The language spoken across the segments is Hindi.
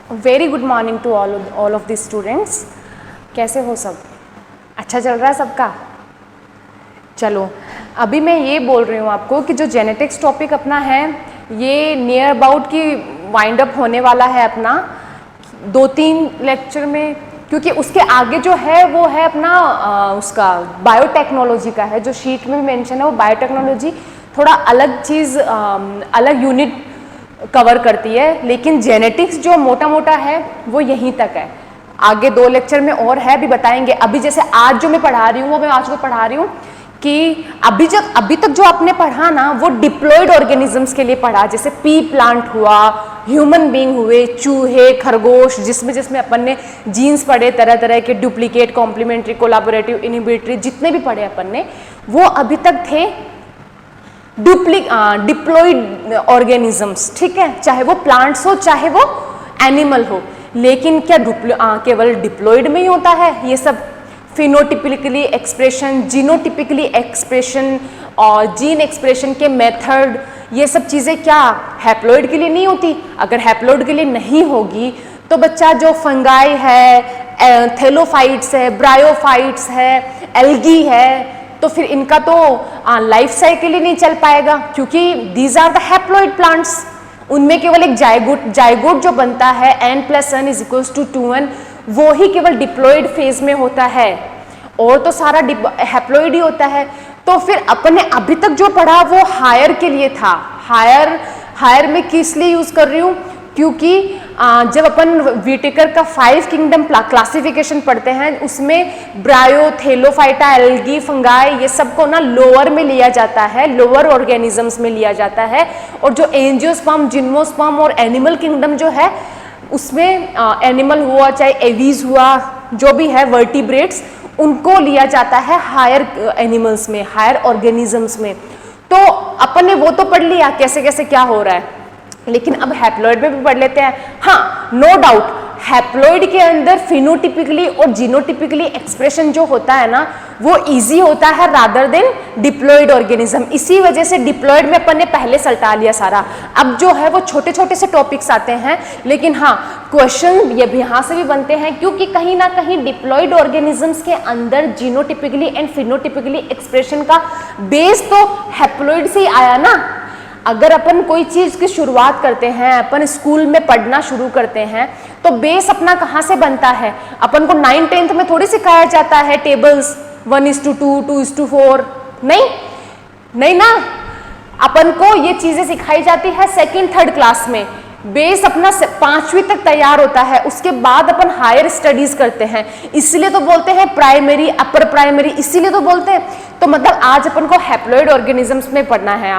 Very good morning to all of the students. कैसे हो सब? अच्छा चल रहा है सबका? चलो, अभी मैं ये बोल रही हूँ आपको कि जो जेनेटिक्स टॉपिक अपना है ये नियर अबाउट की वाइंड अप होने वाला है अपना 2-3 लेक्चर में, क्योंकि उसके आगे जो है वो है अपना उसका बायोटेक्नोलॉजी का है। जो शीट में भी मेंशन है वो बायोटेक्नोलॉजी थोड़ा अलग चीज़, अलग यूनिट कवर करती है, लेकिन जेनेटिक्स जो मोटा मोटा है वो यहीं तक है। आगे 2 लेक्चर में और है, भी बताएंगे। अभी जैसे आज जो मैं पढ़ा रही हूँ वो मैं आज को पढ़ा रही हूँ कि अभी तक जो आपने पढ़ा ना वो डिप्लॉयड ऑर्गेनिजम्स के लिए पढ़ा, जैसे पी प्लांट हुआ, ह्यूमन बीइंग हुए, चूहे, खरगोश, जिसमें अपन ने जीन्स पढ़े, तरह तरह के डुप्लीकेट, कॉम्प्लीमेंट्री, कोलैबोरेटिव, इनहिबिटरी, जितने भी पढ़े अपन ने वो अभी तक थे डिप्लॉयड ऑर्गेनिजम्स। ठीक है, चाहे वो प्लांट्स हो चाहे वो एनिमल हो, लेकिन क्या केवल डिप्लॉयड में ही होता है ये सब? फिनोटिपिकली एक्सप्रेशन, जीनोटिपिकली एक्सप्रेशन और जीन एक्सप्रेशन के मेथड, ये सब चीज़ें क्या हैप्लॉइड के लिए नहीं होती? अगर हैप्लॉइड के लिए नहीं होगी तो बच्चा जो फंगाई है, थेलोफाइट्स है, ब्रायोफाइट्स है, एल्गी है, तो फिर इनका तो लाइफ साइकिल ही नहीं चल पाएगा, क्योंकि these are the haploid plants. उनमें केवल एक जाइगोट जो बनता है n+1 = 2n, वो ही केवल डिप्लॉयड फेज में होता है, और तो सारा हैप्लॉइड ही होता है। तो फिर अपने अभी तक जो पढ़ा वो हायर के लिए था। हायर में किस लिए यूज कर रही हूँ? क्योंकि जब अपन व्हिटेकर का 5 किंगडम क्लासिफिकेशन पढ़ते हैं उसमें ब्रायो, थेलोफाइटा, एल्गी, फंगाई, ये सबको ना लोअर में लिया जाता है, लोअर ऑर्गेनिजम्स में लिया जाता है। और जो एंजियोस्पर्म, जिम्नोस्पर्म और एनिमल किंगडम जो है उसमें एनिमल हुआ चाहे एवीज हुआ, जो भी है वर्टिब्रेट्स, उनको लिया जाता है हायर एनिमल्स में, हायर ऑर्गेनिजम्स में। तो अपन ने वो तो पढ़ लिया कैसे कैसे क्या हो रहा है, लेकिन अब हैप्लॉइड में भी पढ़ लेते हैं। हाँ, नो डाउट हैप्लॉइड के अंदर फिनोटिपिकली और जीनोटिपिकली एक्सप्रेशन जो होता है ना वो इजी होता है रादर देन डिप्लॉइड ऑर्गेनिज्म। इसी वजह से डिप्लॉइड में अपन ने पहले सल्टा लिया सारा। अब जो है वो छोटे छोटे से टॉपिक्स आते हैं, लेकिन हाँ क्वेश्चन ये भी यहाँ से भी बनते हैं, क्योंकि कहीं ना कहीं डिप्लॉइड ऑर्गेनिजम्स के अंदर जीनोटिपिकली एंड फिनोटिपिकली एक्सप्रेशन का बेस तो हैप्लॉइड से ही आया ना। अगर अपन कोई चीज की शुरुआत करते हैं, अपन स्कूल में पढ़ना शुरू करते हैं, तो बेस अपना कहाँ से बनता है? अपन को 9th-10th में थोड़ी सिखाया जाता है टेबल्स 1:2, 2:4, नहीं ना। अपन को ये चीजें सिखाई जाती है 2nd-3rd क्लास में। बेस अपना 5वीं तक तैयार होता है, उसके बाद अपन हायर स्टडीज करते हैं। इसलिए तो बोलते हैं प्राइमरी, अपर प्राइमरी, इसीलिए तो बोलते हैं। तो मतलब आज अपन को हैप्लॉइड ऑर्गेनिजम्स में पढ़ना है।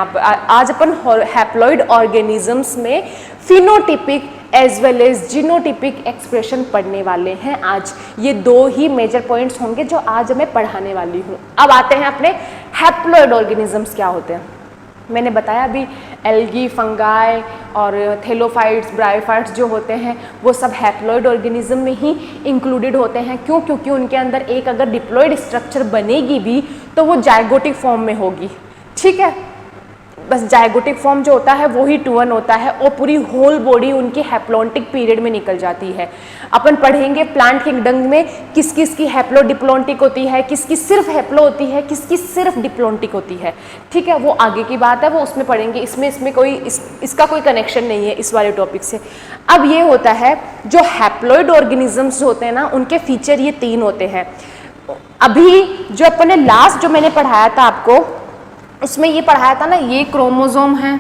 आज अपन हैप्लॉइड ऑर्गेनिजम्स में phenotypic as well as genotypic expression पढ़ने वाले हैं आज। ये 2 ही मेजर पॉइंट्स होंगे जो आज मैं पढ़ाने वाली हूँ। अब आते हैं अपने हैप्लॉइड ऑर्गेनिजम्स क्या होते हैं। मैंने बताया अभी एल्गी, फंगाई और थेलोफाइट्स, ब्रायोफाइट्स जो होते हैं वो सब हैप्लॉइड ऑर्गेनिज्म में ही इंक्लूडेड होते हैं। क्यों? क्योंकि उनके अंदर एक अगर डिप्लॉइड स्ट्रक्चर बनेगी भी तो वो जाइगोटिक फॉर्म में होगी। ठीक है, बस जाइगोटिक फॉर्म जो होता है वो ही 2n होता है, और पूरी होल बॉडी उनकी हैप्लॉन्टिक पीरियड में निकल जाती है। अपन पढ़ेंगे प्लांट किंगडम में किस किस की हैप्लो डिप्लॉन्टिक होती है, किसकी सिर्फ हैप्लो होती है, किसकी सिर्फ डिप्लॉन्टिक होती है। ठीक है, वो आगे की बात है, वो उसमें पढ़ेंगे। इसमें कोई इसका कोई कनेक्शन नहीं है इस वाले टॉपिक से। अब ये होता है जो हैप्लॉइड ऑर्गेनिजम्स होते हैं ना उनके फीचर ये 3 होते हैं। अभी जो अपन ने लास्ट जो मैंने पढ़ाया था आपको उसमें ये पढ़ाया था ना, ये क्रोमोसोम है,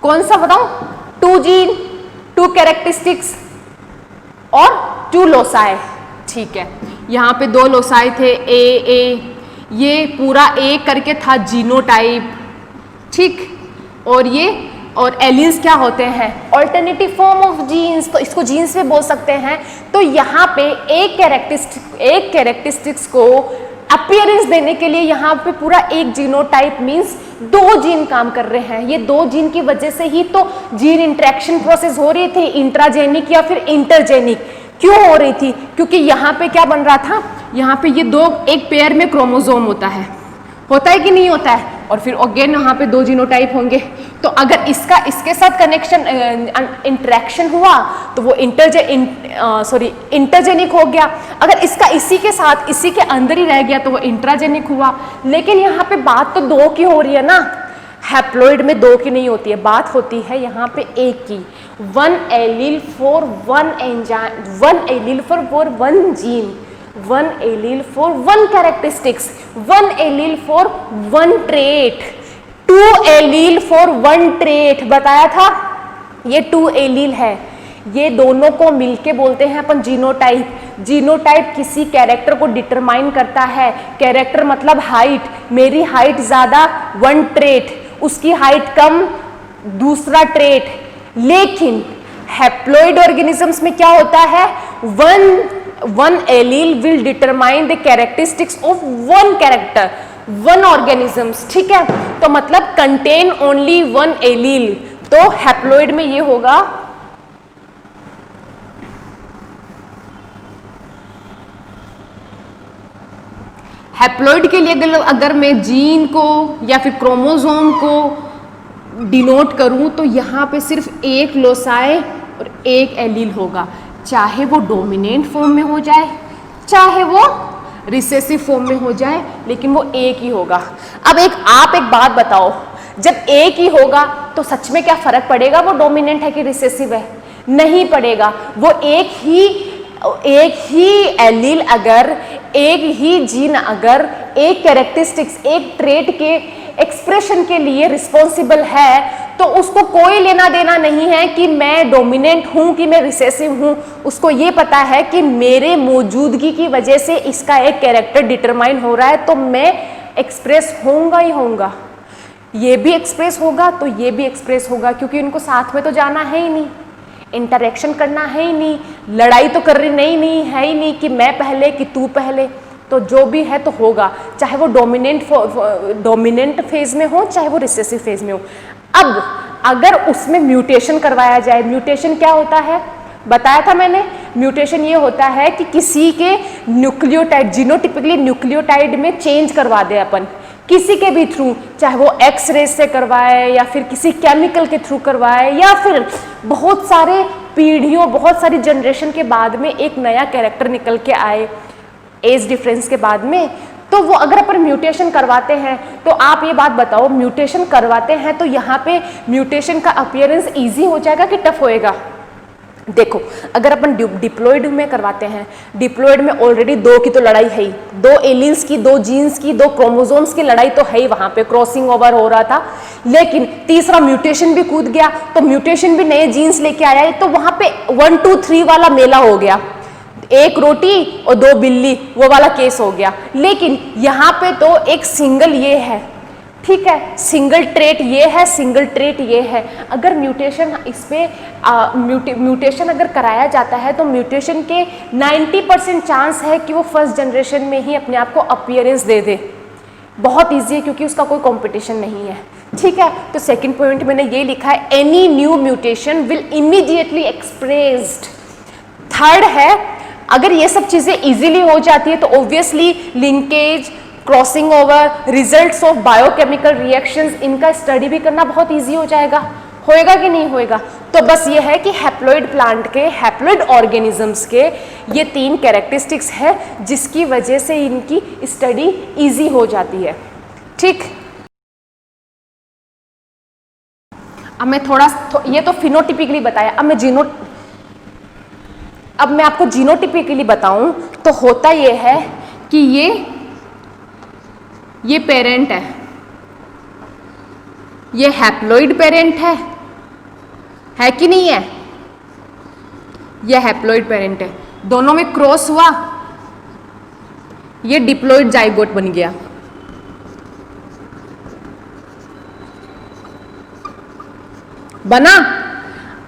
कौन सा बताऊं? 2 जीन, 2 कैरेक्टरिस्टिक्स और 2 लोसाई। ठीक है, यहाँ पे 2 लोसाई थे, ए, ये पूरा ए करके था जीनोटाइप। ठीक, और एलियंस क्या होते हैं? ऑल्टरनेटिव फॉर्म ऑफ जीन्स, तो इसको जीन्स में बोल सकते हैं। तो यहाँ पे एक कैरेक्टरिस्टिक्स को अपीयरेंस देने के लिए यहाँ पे पूरा एक जीनोटाइप मींस 2 जीन काम कर रहे हैं। ये 2 जीन की वजह से ही तो जीन इंटरेक्शन प्रोसेस हो रही थी, इंट्राजेनिक या फिर इंटरजेनिक। क्यों हो रही थी? क्योंकि यहाँ पे क्या बन रहा था, यहाँ पे ये 2 एक पेयर में क्रोमोसोम होता है कि नहीं होता है, और फिर अगेन यहाँ पे 2 जीनोटाइप होंगे। तो अगर इसका इसके साथ कनेक्शन इंटरेक्शन हुआ तो वो इंटरजेनिक हो गया, अगर इसका इसी के साथ इसी के अंदर ही रह गया तो वो इंट्राजेनिक हुआ। लेकिन यहाँ पे बात तो दो की हो रही है ना, हैप्लॉइड में दो की नहीं होती है, बात होती है यहाँ पे एक की। One allele for one enzyme, one allele for one gene, one allele for one characteristics, one allele for one trait, two allele for one trait. बताया था ये टू एलील है, ये दोनों को मिलके बोलते हैं अपन जीनोटाइप। जीनोटाइप किसी कैरेक्टर को डिटरमाइन करता है, कैरेक्टर मतलब हाइट, मेरी हाइट ज्यादा वन ट्रेट, उसकी हाइट कम दूसरा ट्रेट। लेकिन हैप्लॉइड ऑर्गेनिजम्स में क्या होता है, one allele will determine the characteristics of one character, one organisms, ठीक है। तो मतलब कंटेन ओनली वन एलील, तो हैप्लॉइड में ये होगा हैप्लॉइड के लिए अगर मैं जीन को या फिर क्रोमोसोम को डिनोट करूं तो यहाँ पे सिर्फ एक लोसाई और एक एलील होगा, चाहे वो डोमिनेंट फॉर्म में हो जाए चाहे वो रिसेसिव फॉर्म में हो जाए, लेकिन वो एक ही होगा। अब आप एक बात बताओ, जब एक ही होगा तो सच में क्या फर्क पड़ेगा वो डोमिनेंट है कि रिसेसिव है? नहीं पड़ेगा। वो एक ही एलील अगर, एक ही जीन अगर एक कैरेक्टरिस्टिक्स, एक ट्रेट के एक्सप्रेशन के लिए रिस्पॉन्सिबल है तो उसको कोई लेना देना नहीं है कि मैं डोमिनेंट हूं कि मैं रिसेसिव हूं। उसको ये पता है कि मेरे मौजूदगी की वजह से इसका एक कैरेक्टर डिटरमाइन हो रहा है, तो मैं एक्सप्रेस होऊंगा ही होऊंगा, ये भी एक्सप्रेस होगा तो ये भी एक्सप्रेस होगा, क्योंकि उनको साथ में तो जाना है ही नहीं, इंटरेक्शन करना है ही नहीं, लड़ाई तो कर रही नहीं है ही नहीं कि मैं पहले कि तू पहले। तो जो भी है तो होगा, चाहे वो डोमिनेंट फेज में हो चाहे वो रिसेसिव फेज में हो। अब अगर उसमें म्यूटेशन करवाया जाए, म्यूटेशन क्या होता है बताया था मैंने, म्यूटेशन ये होता है कि किसी के न्यूक्लियोटाइड, जीनोटिपिकली न्यूक्लियोटाइड में चेंज करवा दे अपन, किसी के भी थ्रू, चाहे वो एक्स रे से करवाए या फिर किसी केमिकल के थ्रू करवाए या फिर बहुत सारे पीढ़ियों, बहुत सारी जनरेशन के बाद में एक नया कैरेक्टर निकल के आए एज डिफरेंस के बाद में, तो वो अगर अपन म्यूटेशन करवाते हैं तो आप ये बात बताओ, म्यूटेशन करवाते हैं तो यहाँ पे म्यूटेशन का अपीयरेंस इजी हो जाएगा कि टफ होएगा? देखो, अगर अपन डिप्लॉइड में करवाते हैं, डिप्लॉइड में ऑलरेडी दो की तो लड़ाई है ही, दो एलील्स की, दो जीन्स की, दो क्रोमोसोम्स की लड़ाई तो है ही, वहां पे क्रॉसिंग ओवर हो रहा था। लेकिन तीसरा म्यूटेशन भी कूद गया, तो म्यूटेशन भी नए जीन्स लेके आया, तो वहां पे 1 2 3 वाला मेला हो गया, एक रोटी और दो बिल्ली, वो वाला केस हो गया। लेकिन यहाँ पे तो एक सिंगल ये है, ठीक है, सिंगल ट्रेट ये है, सिंगल ट्रेट ये है। अगर म्यूटेशन इस पे म्यूटेशन अगर कराया जाता है तो म्यूटेशन के 90% चांस है कि वो फर्स्ट जनरेशन में ही अपने आप को अपीयरेंस दे दे। बहुत ईजी है क्योंकि उसका कोई कंपटीशन नहीं है, ठीक है। तो सेकंड पॉइंट मैंने ये लिखा है, any new mutation will immediately expressed. Third है, अगर ये सब चीजें इजीली हो जाती है तो obviously linkage, crossing over, results of biochemical reactions, इनका स्टडी भी करना बहुत इजी हो जाएगा। होएगा कि नहीं होएगा? तो बस ये है कि हैप्लॉइड प्लांट के, हैप्लॉइड ऑर्गेनिजम्स के ये 3 कैरेक्टरिस्टिक्स है जिसकी वजह से इनकी स्टडी इजी हो जाती है, ठीक। अब मैं ये तो फिनोटिपिकली बताया, अब मैं आपको जीनोटिपिकली बताऊं तो होता ये है कि ये पेरेंट है, ये हैप्लॉइड पेरेंट है कि नहीं है? ये हैप्लॉइड पेरेंट है, दोनों में क्रॉस हुआ, ये डिप्लॉइड जाइगोट बन गया। बना।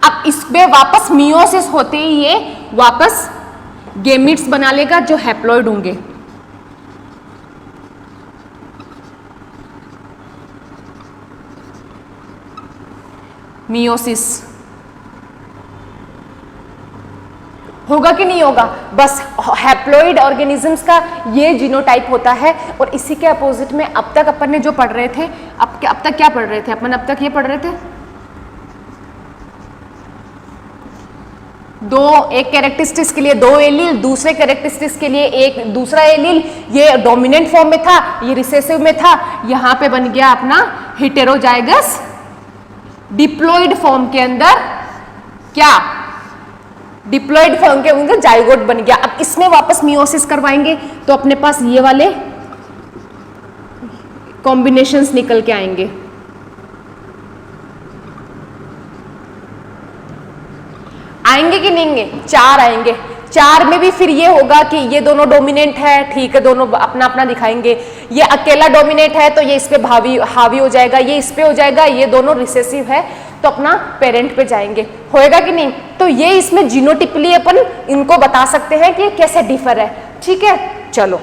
अब इसमें वापस मियोसिस होते ही ये वापस गेमिट्स बना लेगा जो हैप्लॉइड होंगे। मियोसिस होगा कि नहीं होगा? बस हैप्लॉइड ऑर्गेनिजम्स का ये जीनोटाइप होता है। और इसी के अपोजिट में अब तक अपन ने जो पढ़ रहे थे, अब तक क्या पढ़ रहे थे अपन? अब तक ये पढ़ रहे थे एक कैरेक्टरिस्टिक्स के लिए 2 एलील, दूसरे कैरेक्टरिस्टिक्स के लिए एक दूसरा एलील। ये डोमिनेंट फॉर्म में था, ये रिसेसिव में था। यहां पे बन गया अपना हेटेरोजाइगस डिप्लॉइड फॉर्म के अंदर क्या? डिप्लॉइड फॉर्म के अंदर जाइगोट बन गया। अब इसमें वापस मियोसिस करवाएंगे तो अपने पास ये वाले कॉम्बिनेशंस निकल के आएंगे। आएंगे कि नहीं? 4 आएंगे। 4 में भी फिर ये होगा कि ये दोनों डोमिनेंट है, ठीक है, दोनों अपना अपना दिखाएंगे। ये अकेला डोमिनेंट है तो ये इस पे हावी हो जाएगा, ये इस पे हो जाएगा। ये दोनों रिसेसिव है तो अपना पेरेंट पे जाएंगे। होएगा कि नहीं? तो ये इसमें जीनोटिपली अपन इनको बता सकते हैं कि कैसे डिफर है। ठीक है, चलो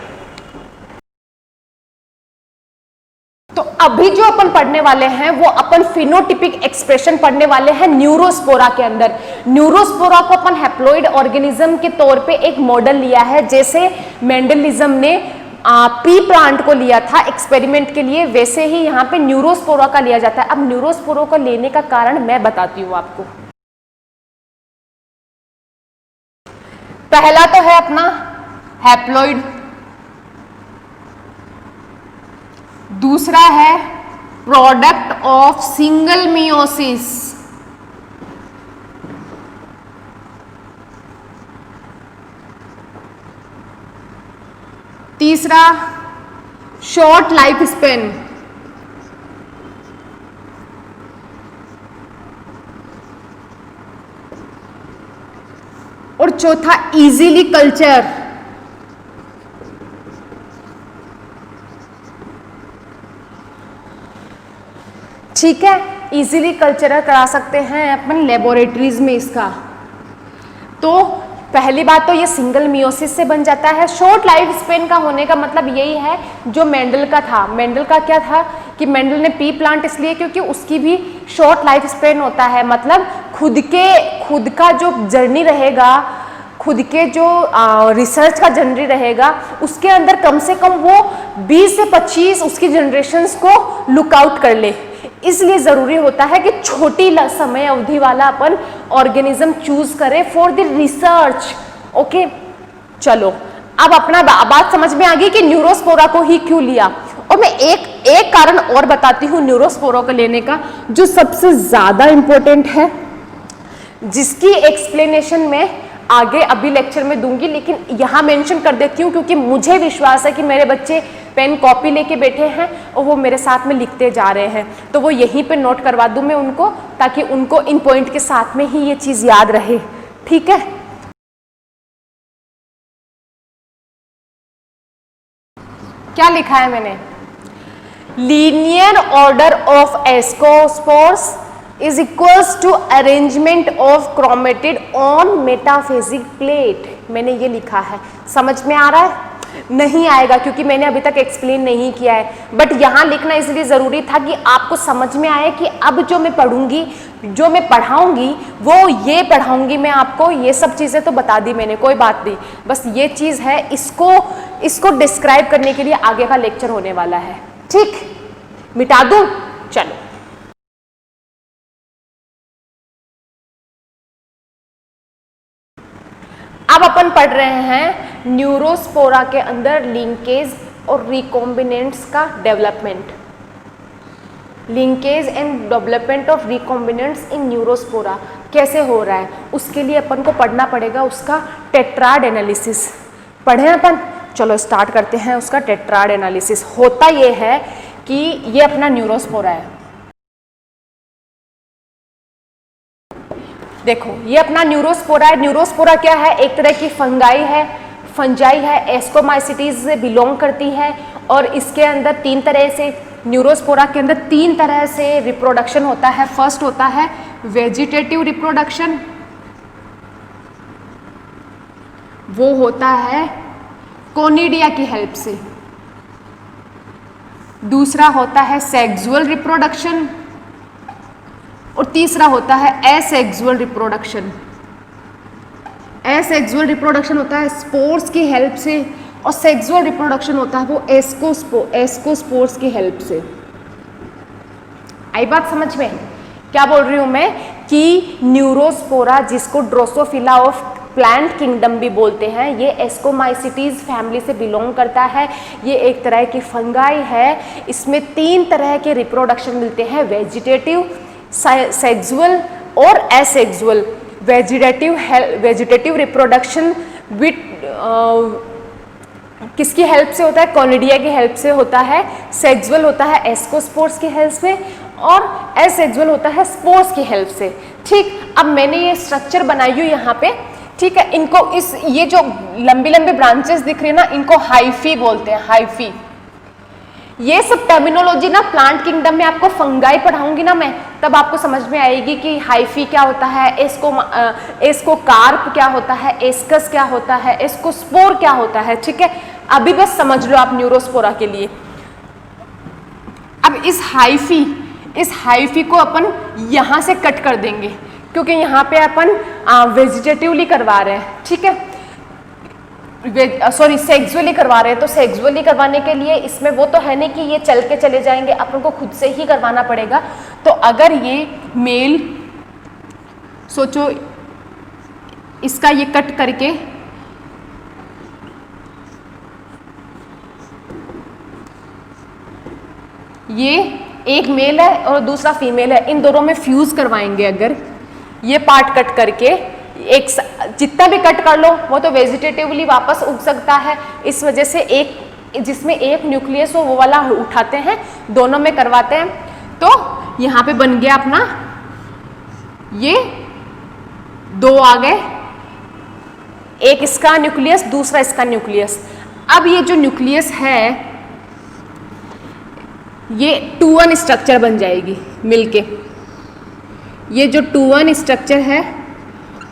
तो अभी जो अपन पढ़ने वाले हैं वो अपन फिनोटिपिक एक्सप्रेशन पढ़ने वाले हैं न्यूरोस्पोरा के अंदर। न्यूरोस्पोरा को अपन हैप्लॉइड ऑर्गेनिज्म के तौर पे एक मॉडल लिया है, जैसे मेंडलिज्म ने पी प्लांट को लिया था एक्सपेरिमेंट के लिए, वैसे ही यहाँ पे न्यूरोस्पोरा का लिया जाता है। अब न्यूरोस्पोरा को लेने का कारण मैं बताती हूँ आपको। पहला तो है अपना हैप्लॉइड, दूसरा है प्रोडक्ट ऑफ सिंगल मियोसिस, तीसरा शॉर्ट लाइफ स्पेन, और चौथा इजीली कल्चर। ठीक है, इजीली कल्चर करा सकते हैं अपन लेबोरेटरीज में इसका। तो पहली बात तो ये सिंगल मियोसिस से बन जाता है। शॉर्ट लाइफ स्पेन का होने का मतलब यही है जो मेंडल का था। मेंडल का क्या था कि मेंडल ने पी प्लांट इसलिए क्योंकि उसकी भी शॉर्ट लाइफ स्पेन होता है, मतलब खुद का जो जर्नी रहेगा, खुद के जो रिसर्च का जर्नी रहेगा, उसके अंदर कम से कम वो 20 से 25 उसकी जनरेशन्स को लुकआउट कर ले। इसलिए जरूरी होता है कि छोटी समय अवधि वाला अपन ऑर्गेनिज्म चूज करें फॉर द रिसर्च। ओके, चलो अब अपना बात समझ में आ गई कि न्यूरोस्पोरा को ही क्यों लिया। और मैं एक कारण और बताती हूँ न्यूरोस्पोरा को लेने का, जो सबसे ज्यादा इंपॉर्टेंट है, जिसकी एक्सप्लेनेशन में आगे अभी लेक्चर में दूंगी, लेकिन यहां मेंशन कर देती हूँ क्योंकि मुझे विश्वास है कि मेरे बच्चे पेन कॉपी लेके बैठे हैं और वो मेरे साथ में लिखते जा रहे हैं, तो वो यहीं पे नोट करवा दूं मैं उनको, ताकि उनको इन पॉइंट के साथ में ही ये चीज याद रहे। ठीक है, क्या लिखा है मैंने? Linear order of ascospores is equals to arrangement of chromatid on metaphasic plate. मैंने ये लिखा है, समझ में आ रहा है? नहीं आएगा क्योंकि मैंने अभी तक एक्सप्लेन नहीं किया है, बट यहाँ लिखना इसलिए ज़रूरी था कि आपको समझ में आए कि अब जो मैं पढ़ूंगी, जो मैं पढ़ाऊंगी, वो ये पढ़ाऊंगी मैं आपको। ये सब चीज़ें तो बता दी मैंने, कोई बात नहीं, बस ये चीज़ है, इसको डिस्क्राइब करने के लिए आगे का लेक्चर होने वाला है। ठीक, मिटा दूँ? चलो, अब अपन पढ़ रहे हैं न्यूरोस्पोरा के अंदर लिंकेज और रिकॉम्बिनेंट्स का development. Linkage and development of recombinants in Neurospora कैसे हो रहा है, उसके लिए अपन को पढ़ना पड़ेगा उसका टेट्राड एनालिसिस। पढ़े अपन? चलो स्टार्ट करते हैं उसका टेट्राड एनालिसिस। होता ये है कि ये अपना न्यूरोस्पोरा है, देखो ये अपना न्यूरोस्पोरा है। न्यूरोस्पोरा क्या है? एक तरह की फंजाई है, एस्कोमाइसिटीज से बिलोंग करती है, और इसके अंदर 3 तरह से, न्यूरोस्पोरा के अंदर 3 तरह से रिप्रोडक्शन होता है। फर्स्ट होता है वेजिटेटिव रिप्रोडक्शन, वो होता है कोनिडिया की हेल्प से। दूसरा होता है सेक्सुअल रिप्रोडक्शन, और तीसरा होता है एसेक्सुअल रिप्रोडक्शन। एसेक्सुअल रिप्रोडक्शन होता है स्पोर्स की हेल्प से, और सेक्सुअल रिप्रोडक्शन होता है वो एस्कोस्पोर्स की हेल्प से। आई बात समझ में? क्या बोल रही हूं मैं कि न्यूरोस्पोरा, जिसको ड्रोसोफिला ऑफ प्लांट किंगडम भी बोलते हैं, ये एस्कोमाइसिटीज फैमिली से बिलोंग करता है। ये एक तरह की फंगाई है। इसमें 3 तरह के रिप्रोडक्शन मिलते हैं, वेजिटेटिव, सेक्सुअल और एसेक्सुअल। वेजिटेटिव रिप्रोडक्शन विथ किसकी हेल्प से होता है? कॉनिडिया की हेल्प से होता है। सेक्सुअल होता है एस्कोस्पोर्स की हेल्प से, और एसेक्सुअल होता है स्पोर्स की हेल्प से। ठीक, अब मैंने ये स्ट्रक्चर बनाई हुई यहाँ पे, ठीक है। इनको ये जो लंबी लंबी ब्रांचेस दिख रही है ना, इनको हाइफी बोलते हैं, हाइफी। ये सब टर्मिनोलॉजी ना प्लांट किंगडम में आपको फंगाई पढ़ाऊंगी ना मैं, तब आपको समझ में आएगी कि हाइफी क्या होता है, एस्कोकार्प क्या होता है, एस्कस क्या होता है, एस्कोस्पोर क्या होता है। ठीक है, अभी बस समझ लो आप न्यूरोस्पोरा के लिए। अब इस हाइफी को अपन यहां से कट कर देंगे, क्योंकि यहाँ पे अपन वेजिटेटिवली करवा रहे हैं। ठीक है, सॉरी सेक्सुअली करवा रहे हैं, तो सेक्सुअली करवाने के लिए इसमें वो तो है नहीं कि ये चल के चले जाएंगे, अपन को खुद से ही करवाना पड़ेगा। तो अगर ये मेल, सोचो इसका ये कट करके ये एक मेल है और दूसरा फीमेल है, इन दोनों में फ्यूज करवाएंगे। अगर ये पार्ट कट करके एक जितना भी कट कर लो वो तो वेजिटेटिवली वापस उग सकता है, इस वजह से एक जिसमें एक न्यूक्लियस हो वो वाला उठाते हैं, दोनों में करवाते हैं। तो यहाँ पे बन गया अपना, ये 2 आ गए, एक इसका न्यूक्लियस दूसरा इसका न्यूक्लियस। अब ये जो न्यूक्लियस है ये 2-1 स्ट्रक्चर बन जाएगी मिलके। ये जो 2-1 स्ट्रक्चर है,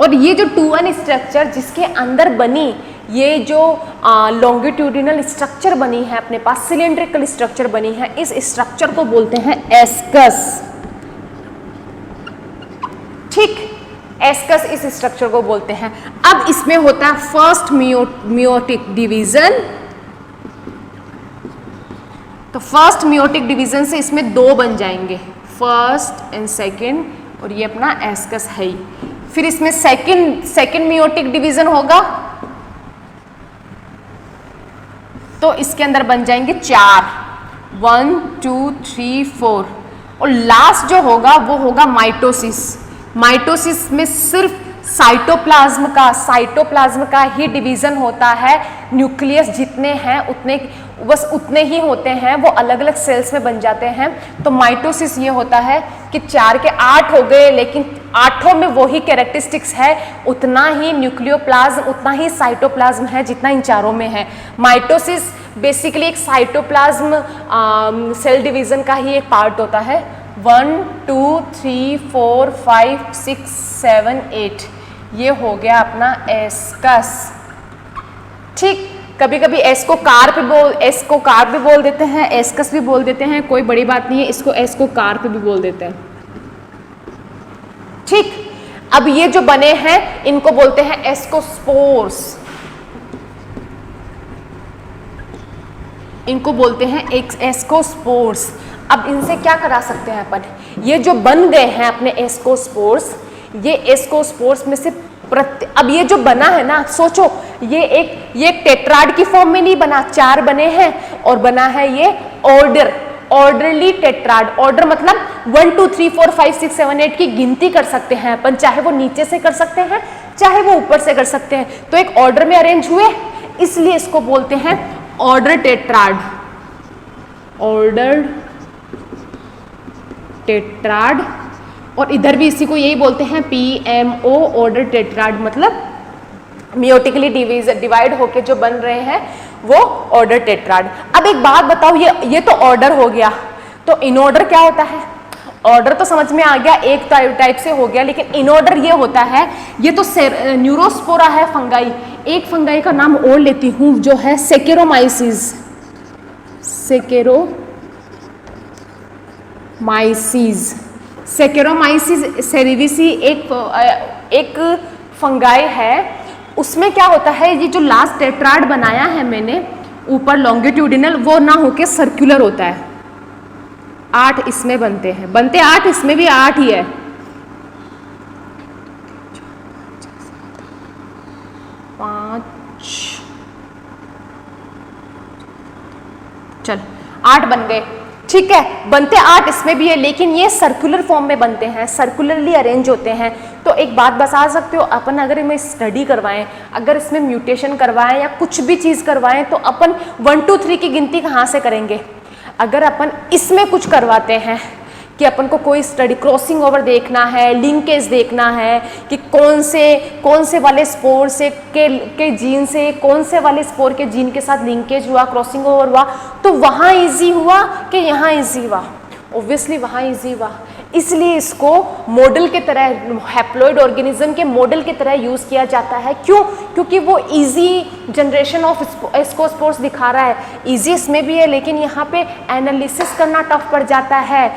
और ये जो 2-1 स्ट्रक्चर जिसके अंदर बनी ये जो लॉन्गिट्यूडिनल स्ट्रक्चर बनी है अपने पास, सिलेंड्रिकल स्ट्रक्चर बनी है, इस स्ट्रक्चर को बोलते हैं एस्कस। ठीक, एस्कस इस स्ट्रक्चर को बोलते हैं। अब इसमें होता है फर्स्ट मियोटिक डिवीजन। तो फर्स्ट मियोटिक डिवीजन से इसमें 2 बन जाएंगे, फर्स्ट एंड सेकंड, और ये अपना एस्कस है ही। फिर इसमें सेकंड मियोटिक डिवीजन होगा, तो इसके अंदर बन जाएंगे 4, 1 2 3 4, और लास्ट जो होगा वो होगा माइटोसिस। माइटोसिस में सिर्फ साइटोप्लाज्म का ही डिवीजन होता है। न्यूक्लियस जितने हैं उतने ही होते हैं, वो अलग अलग सेल्स में बन जाते हैं। तो माइटोसिस ये होता है कि 4 के 8 हो गए, लेकिन 8 में वही कैरेक्टरिस्टिक्स है, उतना ही न्यूक्लियोप्लाज्म, उतना ही साइटोप्लाज्म है जितना इन 4 में है। माइटोसिस बेसिकली एक साइटोप्लाज्म सेल डिवीजन का ही एक पार्ट होता है। 1 2 3 4 5 6 7 8, ये हो गया अपना एस्कस। ठीक, कभी कभी एस्कोकार्प भी बोल देते हैं, एस्कस भी बोल देते हैं, कोई बड़ी बात नहीं है, इसको एस्कोकार्प भी बोल देते हैं। ठीक, अब ये जो बने हैं इनको बोलते हैं एस्कोस्पोर्स, इनको बोलते हैं एस्कोस्पोर्स। अब इनसे क्या करा सकते हैं अपन? ये जो बन गए हैं अपने एस्कोस्पोर्स, ये एस्कोस्पोर्स में से अब ये जो बना है ना, सोचो ये एक टेट्राड की फॉर्म में नहीं बना, 4 बने हैं, और बना है ये ऑर्डरली टेट्राड। ऑर्डर मतलब 1 2 3 4 5 6 7 8 की गिनती कर सकते हैं अपन, चाहे वो नीचे से कर सकते हैं चाहे वो ऊपर से कर सकते हैं। तो एक ऑर्डर में अरेंज हुए, इसलिए इसको बोलते हैं ऑर्डर टेट्राड। ऑर्डर टेट्राड, और इधर भी इसी को यही बोलते हैं PMO, ऑर्डर टेट्राड, मतलब मियोटिकली डिवाइड होके जो बन रहे हैं वो ऑर्डर टेट्राड। अब एक बात बताओ, ये तो ऑर्डर हो गया, तो इनऑर्डर क्या होता है? ऑर्डर तो समझ में आ गया, एक टाइप से हो गया, लेकिन इनऑर्डर ये होता है, ये तो न्यूरोस्पोरा है फंगाई। एक फंगाई का नाम और लेती हूं जो है सेकेरोमाइसिस। सेकेरोमाइसिस सेरेविसी एक फंगाई है, उसमें क्या होता है, ये जो लास्ट टेट्राड बनाया है मैंने ऊपर लॉन्गिट्यूडिनल, वो ना होके सर्कुलर होता है। 8 इसमें बनते हैं, बनते 8, इसमें भी 8 ही है। 5 चल 8 बन गए, ठीक है, बनते 8 इसमें भी है, लेकिन ये सर्कुलर फॉर्म में बनते हैं, सर्कुलरली अरेंज होते हैं। तो एक बात बता सकते हो, अपन अगर इनमें स्टडी करवाएं, अगर इसमें म्यूटेशन करवाएं या कुछ भी चीज़ करवाएं, तो अपन 1 2 3 की गिनती कहाँ से करेंगे? अगर अपन इसमें कुछ करवाते हैं कि अपन को कोई स्टडी क्रॉसिंग ओवर देखना है, लिंकेज देखना है कि कौन से वाले स्पोर से के जीन से कौन से वाले स्पोर के जीन के साथ लिंकेज हुआ, क्रॉसिंग ओवर हुआ, तो वहाँ इजी हुआ कि यहाँ इजी हुआ? ऑब्वियसली वहाँ इजी हुआ। इसलिए इसको मॉडल के तरह, हैप्लॉइड ऑर्गेनिज्म के मॉडल की तरह यूज़ किया जाता है। क्यों? क्योंकि वो इजी जनरेशन ऑफ एस्कोस्पोर्स दिखा रहा है। इजी इसमें भी है, लेकिन यहाँ पे एनालिसिस करना टफ पड़ जाता है,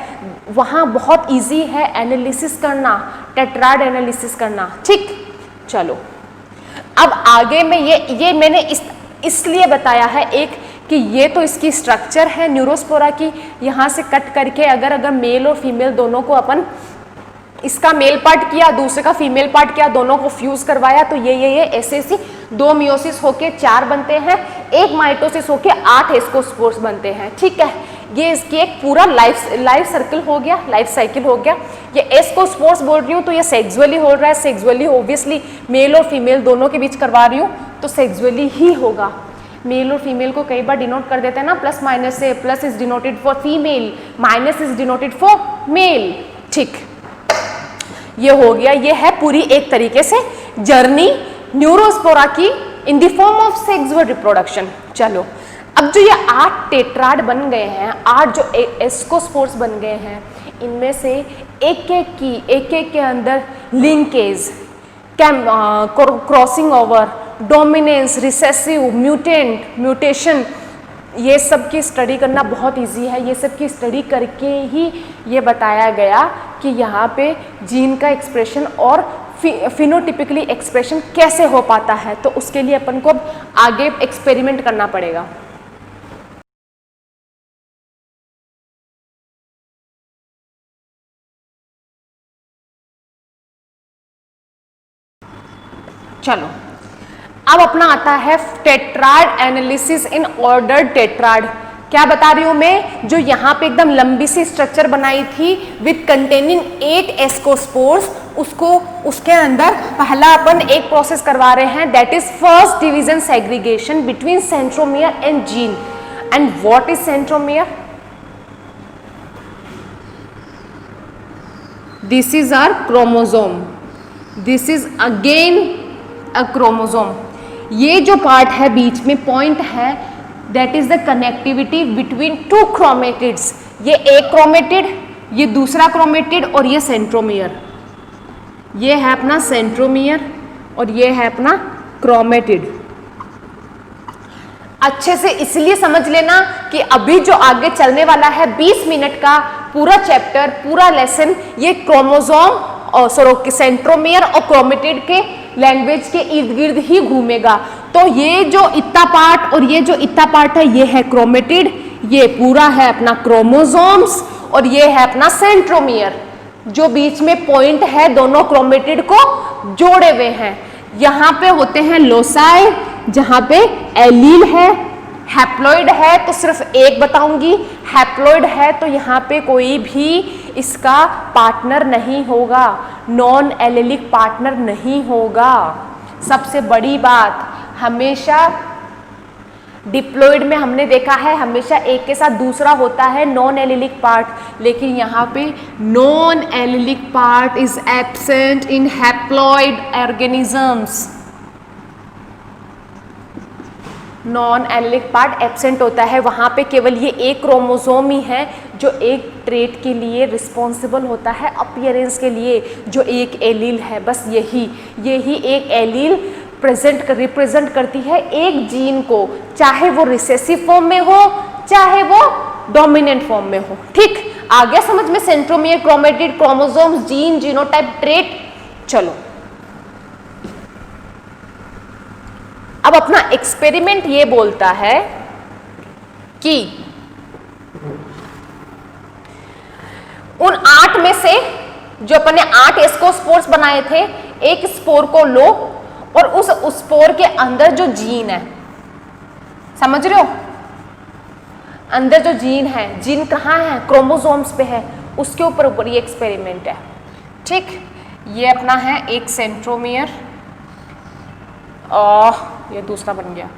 वहाँ बहुत इजी है एनालिसिस करना, टेट्राड एनालिसिस करना। ठीक, चलो अब आगे में ये मैंने इसलिए बताया है एक कि ये तो इसकी स्ट्रक्चर है न्यूरोस्पोरा की, यहाँ से कट करके अगर मेल और फीमेल दोनों को अपन, इसका मेल पार्ट किया, दूसरे का फीमेल पार्ट किया, दोनों को फ्यूज करवाया, तो ये ऐसे 2 मियोसिस होके 4 बनते हैं, 1 माइटोसिस होके 8 एस्कोस्पोर्स बनते हैं। ठीक है, ये इसकी एक पूरा लाइफ सर्कल हो गया, लाइफ साइकिल हो गया। ये एस्कोस्पोर्स बोल रही हूँ तो ये सेक्सुअली हो रहा है, सेक्सुअली ऑब्वियसली मेल और फीमेल दोनों के बीच करवा रही हूँ तो सेक्सुअली ही होगा। मेल और फीमेल को कई बार डिनोट कर देते हैं ना प्लस माइनस से, plus is denoted for female, minus is denoted for male. ठीक, ये हो गया, ये है पूरी एक तरीके से जर्नी न्यूरोस्पोरा की in the form of sexual reproduction. चलो अब जो ये 8 टेट्राड बन गए हैं, 8 जो एस्कोस्पोर्स बन गए हैं, इनमें से एक के अंदर linkage, crossing over, dominance, recessive, mutation, ये सब की स्टडी करना बहुत इजी है। ये सब की स्टडी करके ही ये बताया गया कि यहाँ पे जीन का एक्सप्रेशन और फिनोटिपिकली एक्सप्रेशन कैसे हो पाता है, तो उसके लिए अपन को आगे एक्सपेरिमेंट करना पड़ेगा। चलो अब अपना आता है tetrad analysis in order tetrad. क्या बता रही हूं मैं, जो यहाँ पे एकदम लंबी सी स्ट्रक्चर बनाई थी विथ कंटेनिंग 8 एस्कोस्पोर्स, उसके अंदर पहला अपन एक प्रोसेस करवा रहे हैं, that is first division segregation between centromere and gene. And what is centromere? This is our chromosome, this is again a chromosome. ये जो पार्ट है बीच में पॉइंट है, that is the connectivity between 2 chromatids. ये एक क्रोमेटिड, ये दूसरा क्रोमेटिड और ये सेंट्रोमियर। ये है अपना सेंट्रोमियर और ये है अपना क्रोमेटिड। अच्छे से इसलिए समझ लेना कि अभी जो आगे चलने वाला है 20 मिनट का पूरा चैप्टर, पूरा लेसन, ये क्रोमोसोम और सेंट्रोमियर और क्रोमेटिड के लैंग्वेज के इर्द गिर्द ही घूमेगा। तो ये जो इतना पार्ट और ये जो इतना पार्ट है, ये है क्रोमेटिड, ये पूरा है अपना क्रोमोसोम्स और ये है अपना सेंट्रोमियर। जो बीच में पॉइंट है दोनों क्रोमेटिड को जोड़े हुए हैं। यहाँ पे होते हैं लोसाई, जहाँ पे एलील है, हैप्लॉइड है तो सिर्फ एक बताऊंगी, हैप्लॉइड है तो यहाँ पे कोई भी इसका पार्टनर नहीं होगा, नॉन एलेलिक पार्टनर नहीं होगा। सबसे बड़ी बात, हमेशा डिप्लॉइड में हमने देखा है हमेशा एक के साथ दूसरा होता है नॉन एलेलिक पार्ट, लेकिन यहाँ पे non allylic part is absent in haploid organisms. Non allylic part absent होता है, वहाँ पे केवल ये एक क्रोमोसोम ही है जो एक ट्रेट के लिए रिस्पॉन्सिबल होता है, अपीयरेंस के लिए, जो एक एलील है। बस यही एक एलील रिप्रेजेंट करती है एक जीन को, चाहे वो रिसेसिव फॉर्म में हो चाहे वो डोमिनेंट फॉर्म में हो। ठीक, आ गया समझ में? Centromere, chromatid, chromosomes, gene, genotype, trait. चलो अब अपना एक्सपेरिमेंट ये बोलता है कि उन 8 में से जो अपन ने 8 एस्कोस्पोर्स बनाए थे, एक स्पोर को लो और उस स्पोर के अंदर जो जीन है, समझ रहे हो, अंदर जो जीन है, जीन कहाँ है, क्रोमोसोम्स पे है, उसके ऊपर ये एक्सपेरिमेंट है। ठीक, ये अपना है एक सेंट्रोमियर, ये दूसरा बन गया,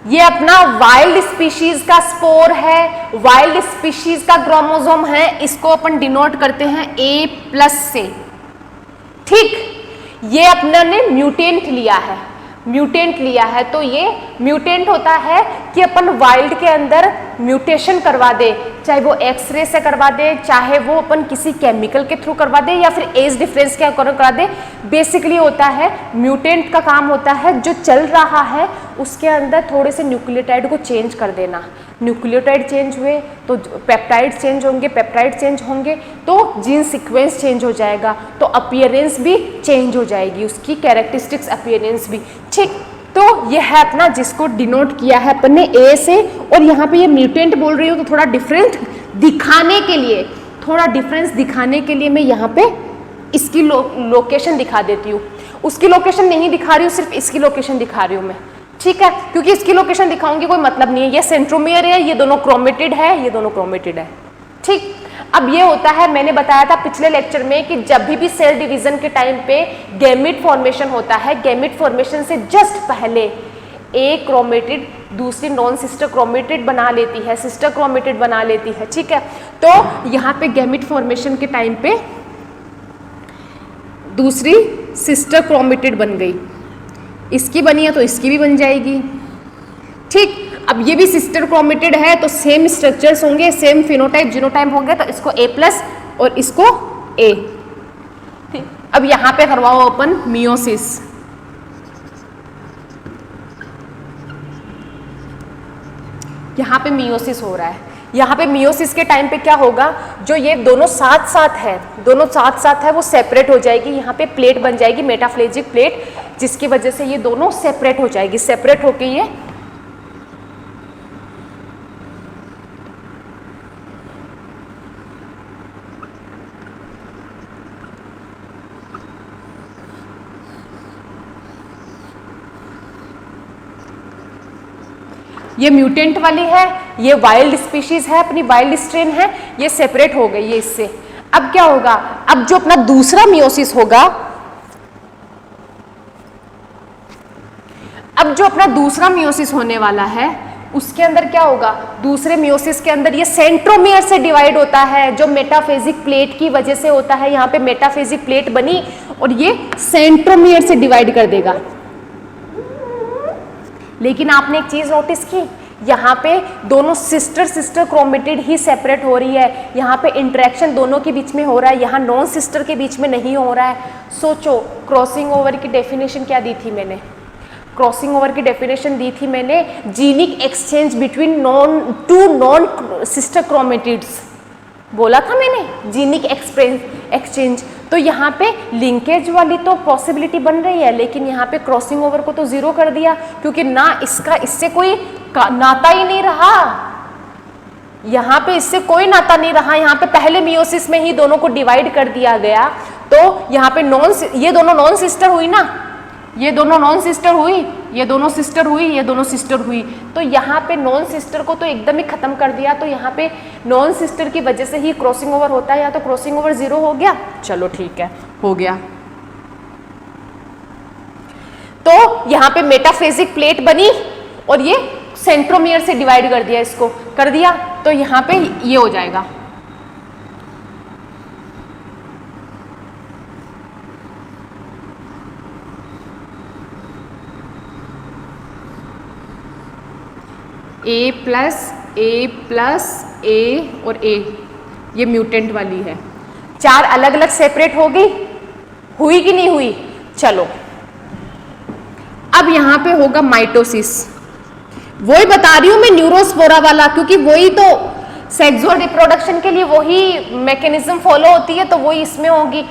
ये अपना वाइल्ड स्पीशीज का स्पोर है, वाइल्ड स्पीशीज का क्रोमोसोम है, इसको अपन डिनोट करते हैं A+ से। ठीक, ये अपने ने म्यूटेंट लिया है, म्यूटेंट लिया है, तो ये म्यूटेंट होता है कि अपन वाइल्ड के अंदर म्यूटेशन करवा दे, चाहे वो एक्सरे से करवा दे, चाहे वो अपन किसी केमिकल के थ्रू करवा दे, या फिर एज डिफरेंस के अकॉर्डिंग करा दे। बेसिकली होता है म्यूटेंट का काम होता है जो चल रहा है उसके अंदर थोड़े से न्यूक्लियोटाइड को चेंज कर देना। न्यूक्लियोटाइड चेंज हुए तो पेप्टाइड चेंज होंगे, पेप्टाइड चेंज होंगे तो जीन सीक्वेंस चेंज हो जाएगा, तो अपीयरेंस भी चेंज हो जाएगी, उसकी कैरेक्टरिस्टिक्स अपीयरेंस भी। ठीक, तो ये है अपना जिसको डिनोट किया है अपन ने ए से, और यहाँ पे ये म्यूटेंट बोल रही हूँ तो थोड़ा डिफरेंट दिखाने के लिए, थोड़ा डिफरेंस दिखाने के लिए मैं यहाँ पे इसकी लोकेशन दिखा देती हूँ। उसकी लोकेशन नहीं दिखा रही हूँ, सिर्फ इसकी लोकेशन दिखा रही हूँ मैं। ठीक है, क्योंकि इसकी लोकेशन दिखाऊंगी कोई मतलब नहीं है, ये सेंट्रोमियर है, ये दोनों क्रोमेटिड है, ये दोनों क्रोमेटिड है। ठीक, अब ये होता है, मैंने बताया था पिछले लेक्चर में कि जब भी सेल डिवीजन के टाइम पे गैमेट फॉर्मेशन होता है, गैमेट फॉर्मेशन से जस्ट पहले एक क्रोमेटिड दूसरी नॉन सिस्टर क्रोमेटिड बना लेती है, सिस्टर क्रोमेटिड बना लेती है। ठीक है, तो यहाँ पे गैमेट फॉर्मेशन के टाइम पे दूसरी सिस्टर क्रोमेटिड बन गई, इसकी बनी है तो इसकी भी बन जाएगी। ठीक, अब ये भी सिस्टर क्रोमेटिड है तो सेम स्ट्रक्चर्स होंगे, सेम फिनोटाइप जीनोटाइप होंगे, तो इसको A+ और इसको A। अब यहाँ पे करवाओ अपन मियोसिस। यहाँ पे मियोसिस हो रहा है, यहाँ पे मियोसिस के टाइम पे क्या होगा, जो ये दोनों साथ साथ है, दोनों साथ साथ है, वो सेपरेट हो जाएगी, यहाँ पे प्लेट बन जाएगी, मेटाफ्लेजिक प्लेट, जिसकी वजह से ये दोनों सेपरेट हो जाएगी, सेपरेट होके ये म्यूटेंट वाली है, ये वाइल्ड स्पीशीज है, अपनी वाइल्ड स्ट्रेन है, ये सेपरेट हो गई है इससे। अब क्या होगा, अब जो अपना दूसरा मियोसिस होगा, अब जो अपना दूसरा मियोसिस होने वाला है उसके अंदर क्या होगा, दूसरे मियोसिस के अंदर ये सेंट्रोमियर से डिवाइड होता है, जो मेटाफेजिक प्लेट की वजह से होता है। यहाँ पे मेटाफेजिक प्लेट बनी और ये सेंट्रोमियर से डिवाइड कर देगा। लेकिन आपने एक चीज नोटिस की, यहाँ पे दोनों सिस्टर क्रोमेटिड ही सेपरेट हो रही है, यहाँ पे इंटरेक्शन दोनों के बीच में हो रहा है, यहाँ नॉन सिस्टर के बीच में नहीं हो रहा है। सोचो, क्रॉसिंग ओवर की डेफिनेशन क्या दी थी मैंने, क्रॉसिंग ओवर की डेफिनेशन दी थी मैंने, genic exchange between two non sister chromatids बोला था मैंने, जीनिक एक्सचेंज। तो यहाँ पे लिंकेज वाली तो पॉसिबिलिटी बन रही है, लेकिन यहाँ पे क्रॉसिंग ओवर को तो जीरो कर दिया, क्योंकि ना इसका इससे कोई नाता ही नहीं रहा, यहाँ पे इससे कोई नाता नहीं रहा, यहाँ पे पहले मियोसिस में ही दोनों को डिवाइड कर दिया गया। तो यहाँ पे ये दोनों नॉन सिस्टर हुई ना, ये दोनों नॉन सिस्टर हुई, ये दोनों सिस्टर हुई, ये दोनों सिस्टर हुई, तो यहाँ पे नॉन सिस्टर को तो एकदम ही खत्म कर दिया। तो यहाँ पे नॉन सिस्टर की वजह से ही क्रॉसिंग ओवर होता है, या तो क्रॉसिंग ओवर जीरो हो गया, चलो ठीक है, हो गया। तो यहाँ पे मेटाफेजिक प्लेट बनी और ये सेंट्रोमियर से डिवाइड कर दिया, इसको कर दिया, तो यहाँ पे ये हो जाएगा। A+, A और A, ये म्यूटेंट वाली है। 4 अलग अलग सेपरेट हो गई, हुई कि नहीं हुई, चलो अब यहाँ पे होगा माइटोसिस। वही बता रही हूँ मैं न्यूरोस्पोरा वाला, क्योंकि वही तो सेक्सुअल रिप्रोडक्शन के लिए वही मैकेनिज्म फॉलो होती है, तो वही इसमें होगी।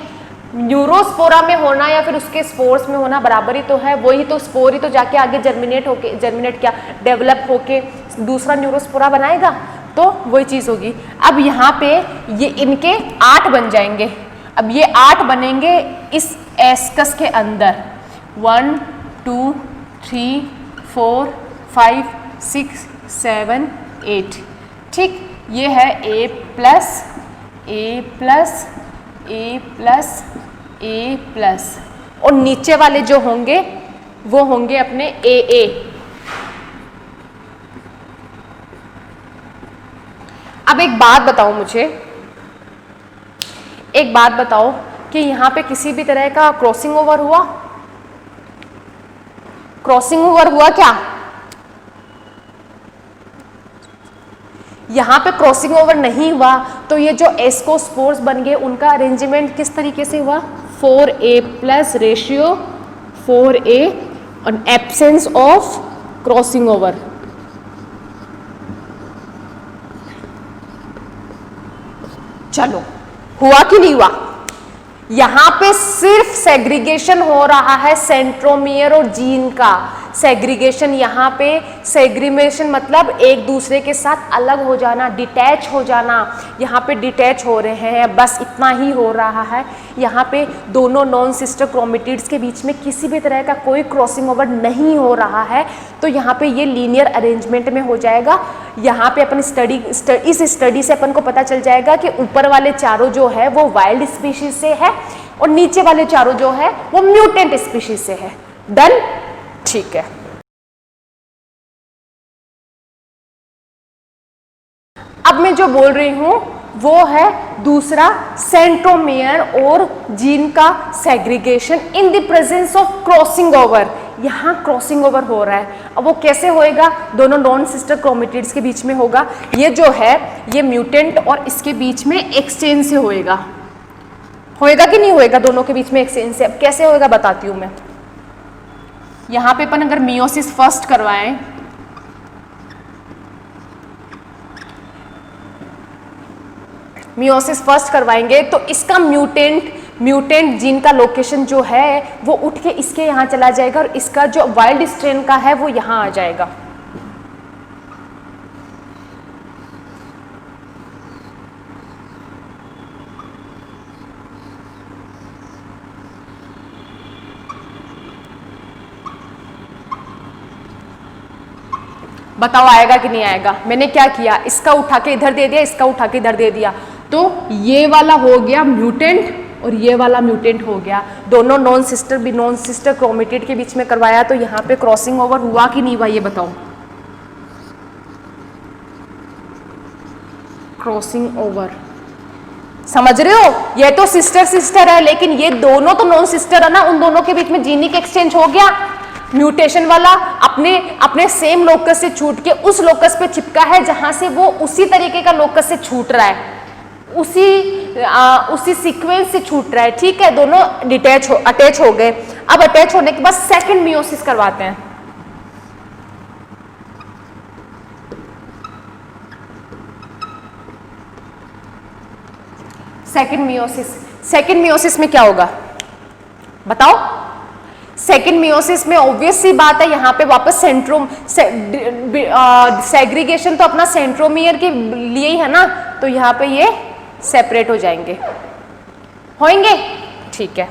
न्यूरोस्पोरा में होना या फिर उसके स्पोर्स में होना बराबर ही तो है, वही तो स्पोर ही तो जाके आगे जर्मिनेट क्या डेवलप होके दूसरा न्यूरोस्पोरा बनाएगा, तो वही चीज होगी। अब यहाँ पे ये इनके 8 बन जाएंगे। अब ये 8 बनेंगे इस एस्कस के अंदर, 1 2 3 4 5 6 7 8, ठीक। ये है A plus A plus A plus A plus, और नीचे वाले जो होंगे वो होंगे अपने AA। अब एक बात बताओ मुझे, एक बात बताओ कि यहां पे किसी भी तरह का क्रॉसिंग ओवर हुआ? क्रॉसिंग ओवर हुआ क्या? यहां पे क्रॉसिंग ओवर नहीं हुआ, तो ये जो एस्कोस्पोर्स बन गए उनका अरेंजमेंट किस तरीके से हुआ? 4A प्लस रेशियो 4A और एब्सेंस ऑफ क्रॉसिंग ओवर। चलो, हुआ कि नहीं हुआ? यहां पे सिर्फ सेग्रीगेशन हो रहा है सेंट्रोमियर और जीन का। सेग्रीगेशन यहाँ पे, सेग्रीगेशन मतलब एक दूसरे के साथ अलग हो जाना, डिटैच हो जाना। यहाँ पे डिटैच हो रहे हैं, बस इतना ही हो रहा है। यहाँ पे दोनों नॉन सिस्टर क्रोमेटिड्स के बीच में किसी भी तरह का कोई क्रॉसिंग ओवर नहीं हो रहा है, तो यहाँ पे ये लीनियर अरेंजमेंट में हो जाएगा। यहाँ पे अपन इस स्टडी से अपन को पता चल जाएगा कि ऊपर वाले चारों जो है वो वाइल्ड स्पीशीज से है और नीचे वाले चारों जो है वो म्यूटेंट स्पीशीज से है। डन, ठीक है। अब मैं जो बोल रही हूं वो है दूसरा, सेंट्रोमियर और जीन का segregation in the presence of crossing over. यहां क्रॉसिंग ओवर हो रहा है। अब वो कैसे होएगा? दोनों नॉन सिस्टर क्रोमेटिड्स के बीच में होगा। ये जो है ये म्यूटेंट और इसके बीच में एक्सचेंज से होएगा। होएगा कि नहीं होएगा? दोनों के बीच में एक्सचेंज से। अब कैसे होएगा बताती हूं मैं। यहां पे अपन अगर मियोसिस फर्स्ट करवाएं, मियोसिस फर्स्ट करवाएंगे तो इसका म्यूटेंट जीन का लोकेशन जो है वो उठ के इसके यहां चला जाएगा और इसका जो वाइल्ड स्ट्रेन का है वो यहां आ जाएगा। बताओ आएगा कि नहीं आएगा? मैंने क्या किया, इसका उठा के इधर दे दिया, इसका उठा के इधर दे दिया, तो ये वाला हो गया म्यूटेंट और ये वाला म्यूटेंट हो गया। दोनों नॉन सिस्टर क्रोमेटिड के बीच में करवाया, तो यहाँ पे क्रॉसिंग ओवर हुआ कि नहीं हुआ ये बताओ? क्रॉसिंग ओवर समझ रहे हो? ये तो सिस्टर है, लेकिन ये दोनों तो नॉन सिस्टर है ना, उन दोनों के बीच में जीनिक एक्सचेंज हो गया। म्यूटेशन वाला अपने सेम लोकस से छूट के उस लोकस पे चिपका है जहां से वो उसी तरीके का लोकस से छूट रहा है, उसी सीक्वेंस से छूट रहा है। ठीक है, दोनों अटैच हो गए। अब अटैच होने के बाद सेकंड मियोसिस करवाते हैं। सेकंड मियोसिस में क्या होगा बताओ? सेकेंड मियोसिस में ऑब्वियस सी बात है, यहाँ पे वापस सेग्रीगेशन तो अपना सेंट्रोमियर के लिए ही है ना, तो यहाँ पे ये सेपरेट हो जाएंगे, होंगे। ठीक है,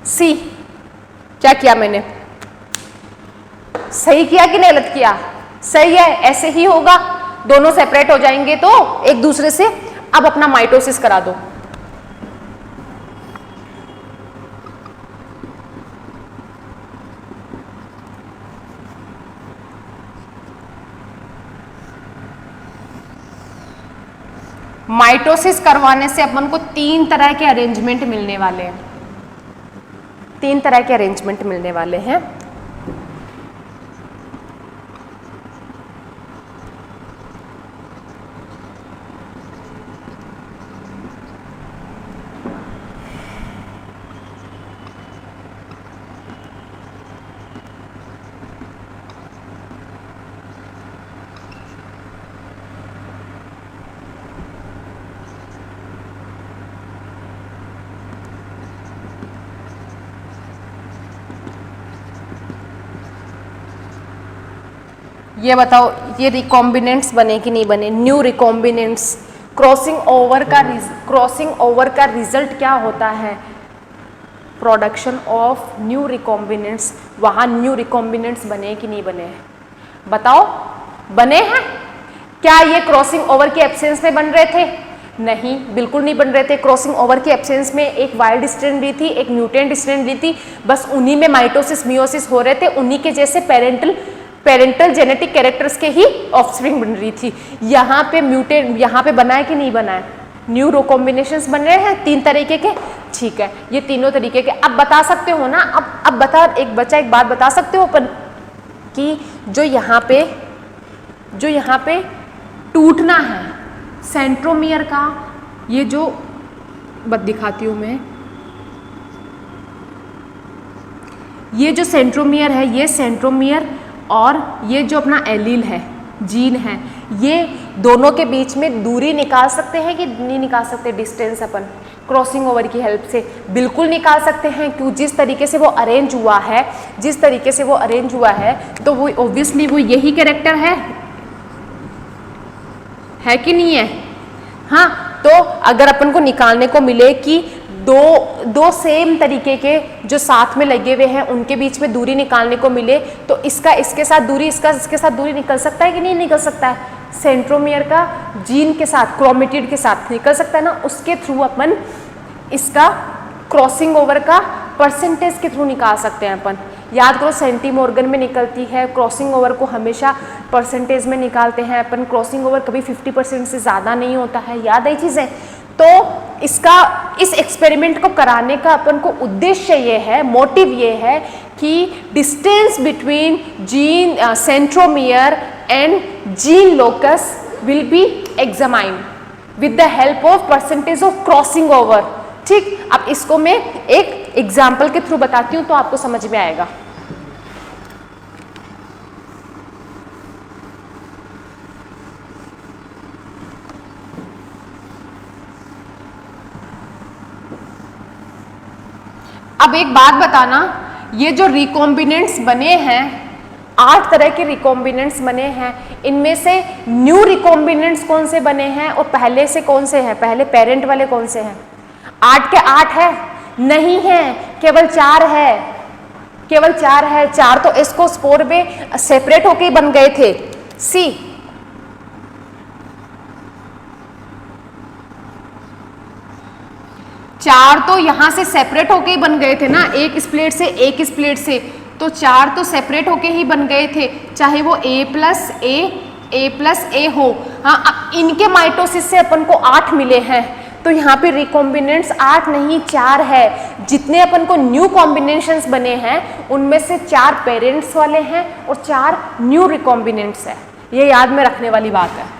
सी क्या किया मैंने? सही किया कि नहीं गलत किया? सही है, ऐसे ही होगा, दोनों सेपरेट हो जाएंगे तो एक दूसरे से। अब अपना माइटोसिस करा दो। माइटोसिस करवाने से अपन को 3 तरह के अरेंजमेंट मिलने वाले हैं। 3 तरह के अरेंजमेंट मिलने वाले हैं। ये बताओ, ये रिकॉम्बिनेंट्स बने कि नहीं बने? न्यू रिकॉम्बिनेंट्स, क्रॉसिंग ओवर का रिजल्ट क्या होता है? Production of new recombinants. वहाँ न्यू रिकॉम्बिनेंट्स बने कि नहीं बने? बताओ, बने हैं? क्या ये क्रॉसिंग ओवर के एब्सेंस में बन रहे थे? नहीं, बिल्कुल नहीं बन रहे थे। क्रॉसिंग ओवर के एब्सेंस में एक वाइल्ड स्ट्रैंड ली थी, एक म्यूटेंट स्ट्रैंड ली थी, बस उन्हीं में माइटोसिस मियोसिस हो रहे थे, उन्हीं के जैसे पेरेंटल जेनेटिक कैरेक्टर्स के ही ऑफस्प्रिंग बन रही थी। यहाँ पे म्यूटेंट, यहाँ पे बना है कि नहीं बना है? न्यू रिकॉम्बिनेशंस बन रहे हैं 3 तरीके के, ठीक है, ये तीनों तरीके के। अब बता सकते हो ना, अब बता, एक बात बता सकते हो अपन कि जो यहाँ पे टूटना है सेंट्रोमियर का, ये जो दिखाती हूँ मैं, ये जो सेंट्रोमियर है, ये सेंट्रोमियर और ये जो अपना एलील है, जीन है, ये दोनों के बीच में दूरी निकाल सकते हैं कि नहीं निकाल सकते? डिस्टेंस अपन क्रॉसिंग ओवर की हेल्प से बिल्कुल निकाल सकते हैं। क्यों? जिस तरीके से वो अरेंज हुआ है, तो वो ऑब्वियसली वो यही कैरेक्टर है कि नहीं है? हाँ, तो अगर अपन को निकालने को मिले कि दो सेम तरीके के जो साथ में लगे हुए हैं उनके बीच में दूरी निकालने को मिले, तो इसका इसके साथ दूरी, इसका इसके साथ दूरी निकल सकता है कि नहीं निकल सकता है? सेंट्रोमियर का जीन के साथ, क्रोमेटिड के साथ निकल सकता है ना। उसके थ्रू अपन इसका क्रॉसिंग ओवर का परसेंटेज के थ्रू निकाल सकते हैं अपन। याद करो, सेंटीमॉर्गन में निकलती है, क्रॉसिंग ओवर को हमेशा परसेंटेज में निकालते हैं अपन। क्रॉसिंग ओवर कभी 50% से ज़्यादा नहीं होता है, याद आई चीज़ें? तो इस एक्सपेरिमेंट को कराने का अपन को उद्देश्य ये है, मोटिव ये है कि distance between gene centromere and gene locus will be examined with the help of percentage of crossing over. ठीक, अब इसको मैं एक एग्जाम्पल के थ्रू बताती हूँ तो आपको समझ में आएगा। अब एक बात बताना, ये जो रिकॉम्बिनेंट्स बने हैं, 8 तरह के रिकॉम्बिनेंट्स बने हैं, इनमें से न्यू रिकॉम्बिनेंट्स कौन से बने हैं और पहले से कौन से हैं? पहले पेरेंट वाले कौन से हैं? 8 के 8 है? नहीं है, केवल 4 है। केवल 4 है। 4 तो एस्कोस्पोर में सेपरेट होके ही बन गए थे। सी, 4 तो यहां से सेपरेट होके ही बन गए थे ना, एक स्प्लिट से एक स्प्लिट से, तो 4 तो सेपरेट होके ही बन गए थे, चाहे वो A प्लस ए हो। हाँ, अब इनके माइटोसिस से अपन को 8 मिले हैं, तो यहाँ पे रिकॉम्बिनेंट्स 8 नहीं 4 है। जितने अपन को न्यू कॉम्बिनेशंस बने हैं उनमें से 4 पेरेंट्स वाले हैं और 4 न्यू रिकॉम्बिनेंट्स है। ये याद में रखने वाली बात है।